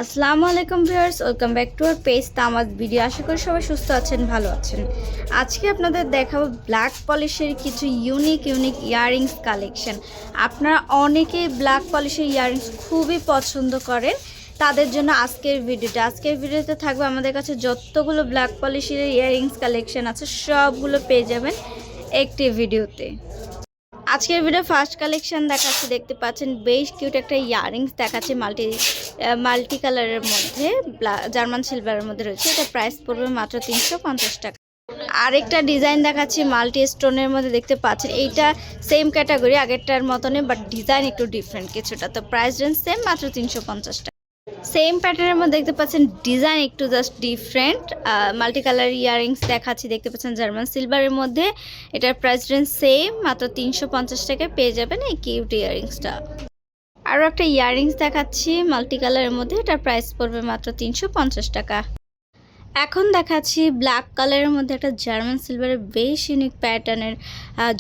আসসালামু আলাইকুম viewers, welcome back to our page Tamaz video. আশা করি সবাই সুস্থ আছেন, ভালো আছেন। আজকে আপনাদের দেখাবো ব্ল্যাক পলিশের কিছু ইউনিক ইয়াররিংস কালেকশন। আপনারা অনেকেই ব্ল্যাক পলিশের ইয়াররিংস খুবই পছন্দ করেন, তাদের জন্য আজকের ভিডিওতে থাকবে আমাদের কাছে যতগুলো ব্ল্যাক পলিশের ইয়াররিংস কালেকশন আছে সবগুলো পেয়ে যাবেন একটি ভিডিওতে। আজকের ভিডিও ফার্স্ট কালেকশন দেখাচ্ছি, দেখতে পাচ্ছেন বেশ কিউট একটা ইয়াররিংস দেখাচ্ছে মাল্টি কালারের মধ্যে, জার্মান সিলভারের মধ্যে রয়েছে। এটা প্রাইস পড়বে মাত্র 350 টাকা। আরেকটা ডিজাইন দেখাচ্ছি মাল্টি স্টোনের মধ্যে, দেখতে পাচ্ছেন এইটা সেম ক্যাটাগরি আগেরটার মতনই, বাট ডিজাইন একটু ডিফারেন্ট কিছুটা। তো প্রাইস রেঞ্জ সেম, মাত্র 350 টাকা। সেম প্যাটার্নের মধ্যে দেখতে পাচ্ছেন ডিজাইন একটু just different, multi colour earrings দেখাচ্ছি, দেখতে পাচ্ছেন জার্মান সিলভারের মধ্যে। এটার প্রাইস রেঞ্জ সেম, মাত্র 350 টাকায় পেয়ে যাবেন এই কিউট ইয়াররিংসটা। আরও একটা ইয়াররিংস দেখাচ্ছি মাল্টি কালারের মধ্যে, এটার প্রাইস পড়বে মাত্র 350 টাকা। এখন দেখাচ্ছি ব্ল্যাক কালারের মধ্যে একটা জার্মান সিলভারের বেশ ইউনিক প্যাটার্নের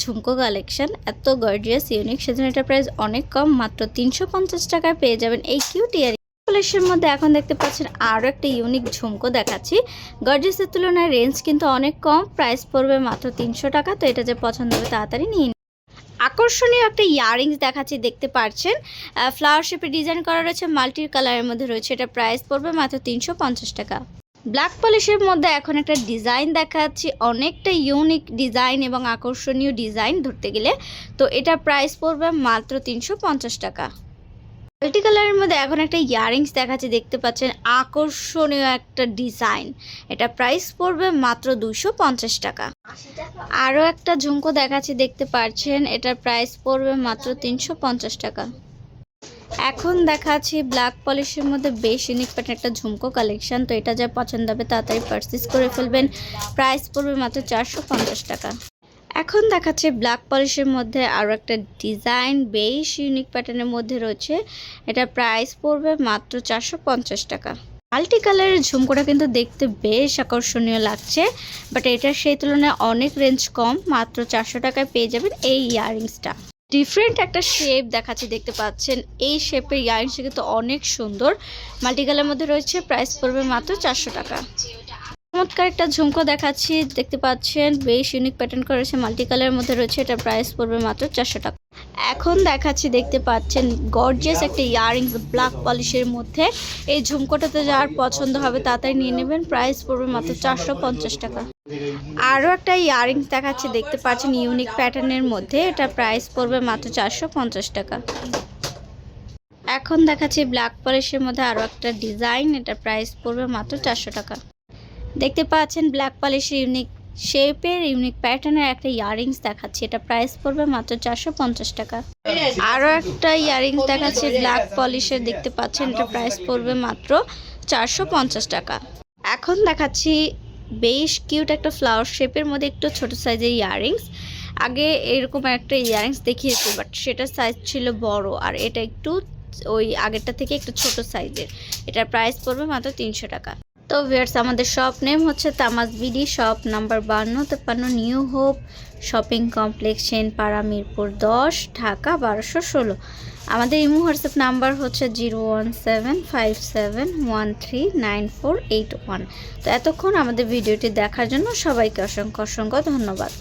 ঝুমকো কালেকশন। এত গর্জিয়াস ইউনিক, সেজন্য এটা প্রাইস অনেক কম, মাত্র 350 টাকায় পেয়ে যাবেন এই কিউট ইয়াররিং পলিশের মধ্যে। এখন দেখতে পাচ্ছেন আরও একটা ইউনিক ঝুমকো দেখাচ্ছি। গর্জিয়াসের তুলনায় রেঞ্জ কিন্তু অনেক কম, প্রাইস পড়বে মাত্র 300 টাকা। তো এটা যে পছন্দ হবে তাড়াতাড়ি নিয়ে। আকর্ষণীয় একটা ইয়াররিংস দেখাচ্ছি, দেখতে পাচ্ছেন ফ্লাওয়ার শেপে ডিজাইন করা রয়েছে, মাল্টি কালারের মধ্যে রয়েছে। এটা প্রাইস পড়বে মাত্র 350 টাকা। ব্ল্যাক পলিশের মধ্যে এখন একটা ডিজাইন দেখাচ্ছি, অনেকটা ইউনিক ডিজাইন এবং আকর্ষণীয় ডিজাইন ধরতে গেলে। তো এটা প্রাইস পড়বে মাত্র 350 টাকা। মাল্টি কালারের মধ্যে এখন একটা ইয়াররিংস দেখাচ্ছি, দেখতে পাচ্ছেন আকর্ষণীয় একটা ডিজাইন। এটা প্রাইস পড়বে মাত্র 250 টাকা। আরও একটা ঝুমকো দেখাচ্ছি, দেখতে পাচ্ছেন এটার প্রাইস পড়বে মাত্র 350 টাকা। এখন দেখাচ্ছি ব্ল্যাক পলিশের মধ্যে বেশ ইউনিক প্যাটার্ন একটা ঝুমকো কালেকশন। তো এটা যা পছন্দ হবে তাড়াতাড়ি পারচেজ করে ফেলবেন, প্রাইস পড়বে মাত্র 450 টাকা। এখন দেখাচ্ছে ব্ল্যাক পলিশের মধ্যে আরও একটা ডিজাইন বেশ ইউনিক প্যাটার্নের মধ্যে রয়েছে। এটা প্রাইস পড়বে মাত্র 450 টাকা। মাল্টি কালারের ঝুমকোটা কিন্তু দেখতে বেশ আকর্ষণীয় লাগছে, বাট এটার সেই তুলনায় অনেক রেঞ্জ কম, মাত্র 400 টাকায় পেয়ে যাবেন এই ইয়াররিংসটা। ডিফারেন্ট একটা শেপ দেখাচ্ছি, দেখতে পাচ্ছেন এই শেপের ইয়াররিংসটা কিন্তু অনেক সুন্দর, মাল্টি কালারের মধ্যে রয়েছে। প্রাইস পড়বে মাত্র 400 টাকা। চমৎকার একটা ঝুমকো দেখাচ্ছি, দেখতে পাচ্ছেন বেশ ইউনিক প্যাটার্ন করেছে, মাল্টি কালারের মধ্যে রয়েছে। এটা প্রাইস পড়বে মাত্র 400 টাকা। এখন দেখাচ্ছি, দেখতে পাচ্ছেন গর্জিয়াস একটা ইয়াররিংস ব্ল্যাক পলিশের মধ্যে। এই ঝুমকোটাতে যার পছন্দ হবে তাড়াতাড়ি নিয়ে নেবেন, প্রাইস পড়বে মাত্র 450 টাকা। আরও একটা ইয়াররিংস দেখাচ্ছি, দেখতে পাচ্ছেন ইউনিক প্যাটার্নের মধ্যে। এটা প্রাইস পড়বে মাত্র 450 টাকা। এখন দেখাচ্ছি ব্ল্যাক পলিশের মধ্যে আরও একটা ডিজাইন, এটা প্রাইস পড়বে মাত্র 400 টাকা। দেখতে পাচ্ছেন ব্ল্যাক পলিশের ইউনিক শেপের ইউনিক প্যাটার্নের একটা ইয়াররিংস দেখাচ্ছি, এটা প্রাইস পড়বে মাত্র 450 টাকা। আরও একটা ইয়াররিংস দেখাচ্ছি ব্ল্যাক পলিশের, দেখতে পাচ্ছেন এটা প্রাইস পড়বে মাত্র 450 টাকা। এখন দেখাচ্ছি বেশ কিউট একটা ফ্লাওয়ার শেপের মধ্যে একটু ছোট সাইজের ইয়াররিংস। আগে এরকম একটা ইয়াররিংস দেখিয়েছি, বাট সেটার সাইজ ছিল বড়, আর এটা একটু ওই আগেরটা থেকে একটু ছোট সাইজের। এটার প্রাইস পড়বে মাত্র 300 টাকা। তো ভিউয়ার্স, আমাদের শপ নেম হচ্ছে Tamaz BD, shop number 5253 new hope shopping complex, Senpara, Mirpur 10, Dhaka 1216। আমাদের ইমো হোয়াটসঅ্যাপ নাম্বার হচ্ছে 01757139481। তো এতক্ষণ আমাদের ভিডিওটি দেখার জন্য সবাইকে অসংখ্য ধন্যবাদ।